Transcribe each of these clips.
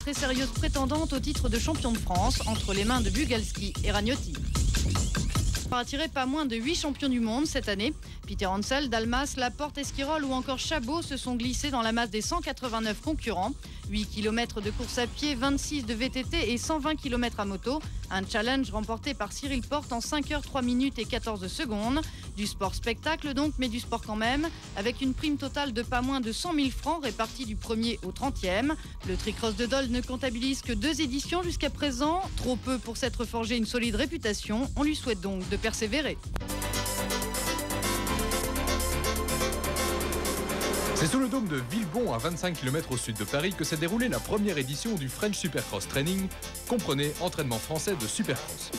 très sérieuse prétendante au titre de champion de France entre les mains de Bugalski et Ragnotti. A attiré pas moins de 8 champions du monde cette année. Peter Hansel, Dalmas, Laporte, Esquirol ou encore Chabot se sont glissés dans la masse des 189 concurrents. 8 km de course à pied, 26 de VTT et 120 km à moto. Un challenge remporté par Cyril Porte en 5 h 3 minutes et 14 secondes. Du sport spectacle donc, mais du sport quand même, avec une prime totale de pas moins de 100 000 francs répartie du 1er au 30e. Le Tricross de Dole ne comptabilise que 2 éditions jusqu'à présent. Trop peu pour s'être forgé une solide réputation. On lui souhaite donc de persévérer. C'est sous le dôme de Villebon, à 25 km au sud de Paris, que s'est déroulée la première édition du French Supercross Training, comprenait entraînement français de Supercross.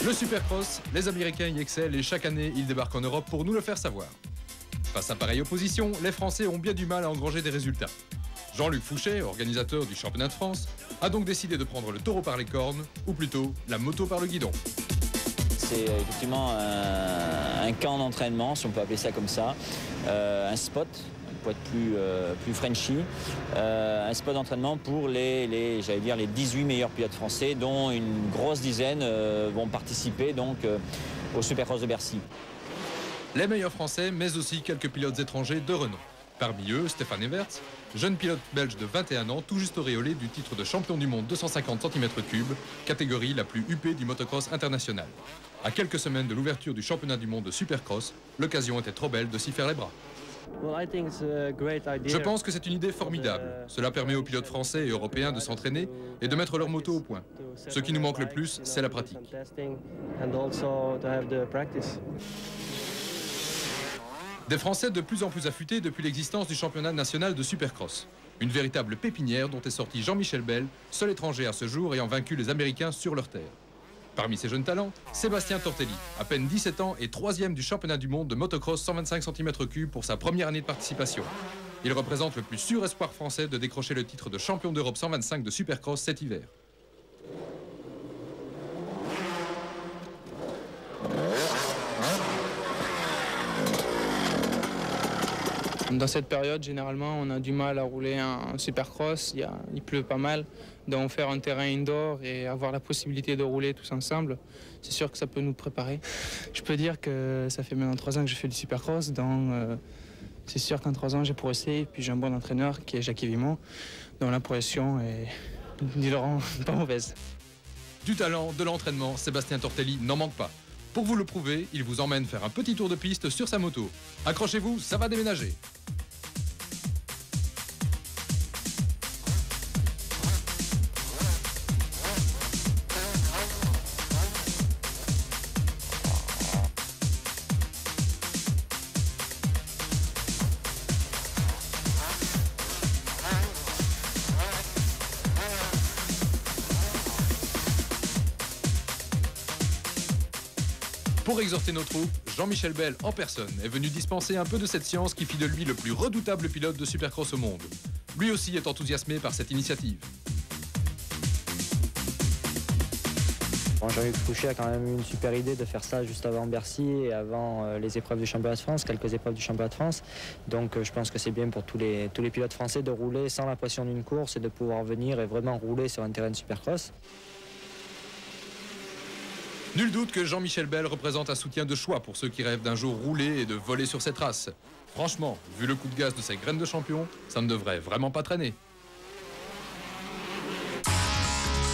Le Supercross, les Américains y excellent et chaque année, ils débarquent en Europe pour nous le faire savoir. Face à pareille opposition, les Français ont bien du mal à engranger des résultats. Jean-Luc Fouchet, organisateur du championnat de France, a donc décidé de prendre le taureau par les cornes, ou plutôt la moto par le guidon. C'est effectivement un camp d'entraînement, si on peut appeler ça comme ça, un spot. Pour être plus Frenchy, un spot d'entraînement pour j'allais dire les 18 meilleurs pilotes français, dont une grosse dizaine vont participer donc au Supercross de Bercy. Les meilleurs Français, mais aussi quelques pilotes étrangers de renom. Parmi eux, Stéphane Everts, jeune pilote belge de 21 ans, tout juste auréolé du titre de champion du monde 250 cm3, catégorie la plus huppée du motocross international. À quelques semaines de l'ouverture du championnat du monde de Supercross, l'occasion était trop belle de s'y faire les bras. Je pense que c'est une idée formidable. Cela permet aux pilotes français et européens de s'entraîner et de mettre leur moto au point. Ce qui nous manque le plus, c'est la pratique. Des Français de plus en plus affûtés depuis l'existence du championnat national de Supercross. Une véritable pépinière dont est sorti Jean-Michel Bell, seul étranger à ce jour ayant vaincu les Américains sur leur terre. Parmi ces jeunes talents, Sébastien Tortelli, à peine 17 ans et 3e du championnat du monde de motocross 125 cm3 pour sa première année de participation. Il représente le plus sûr espoir français de décrocher le titre de champion d'Europe 125 de Supercross cet hiver. Dans cette période, généralement, on a du mal à rouler un supercross, il pleut pas mal. Donc faire un terrain indoor et avoir la possibilité de rouler tous ensemble, c'est sûr que ça peut nous préparer. Je peux dire que ça fait maintenant 3 ans que je fais du supercross, donc c'est sûr qu'en 3 ans j'ai progressé. Et puis j'ai un bon entraîneur qui est Jacques Vimont, dont la progression est, dis-le, pas mauvaise. Du talent, de l'entraînement, Sébastien Tortelli n'en manque pas. Pour vous le prouver, il vous emmène faire un petit tour de piste sur sa moto. Accrochez-vous, ça va déménager. Pour exhorter nos troupes, Jean-Michel Bell en personne est venu dispenser un peu de cette science qui fit de lui le plus redoutable pilote de Supercross au monde. Lui aussi est enthousiasmé par cette initiative. Jean-Luc Fouché a quand même eu une super idée de faire ça juste avant Bercy et avant les épreuves du championnat de France, quelques épreuves du championnat de France. Donc je pense que c'est bien pour tous les pilotes français de rouler sans la pression d'une course et de pouvoir venir et vraiment rouler sur un terrain de Supercross. Nul doute que Jean-Michel Bell représente un soutien de choix pour ceux qui rêvent d'un jour rouler et de voler sur cette race. Franchement, vu le coup de gaz de ces graines de champion, ça ne devrait vraiment pas traîner.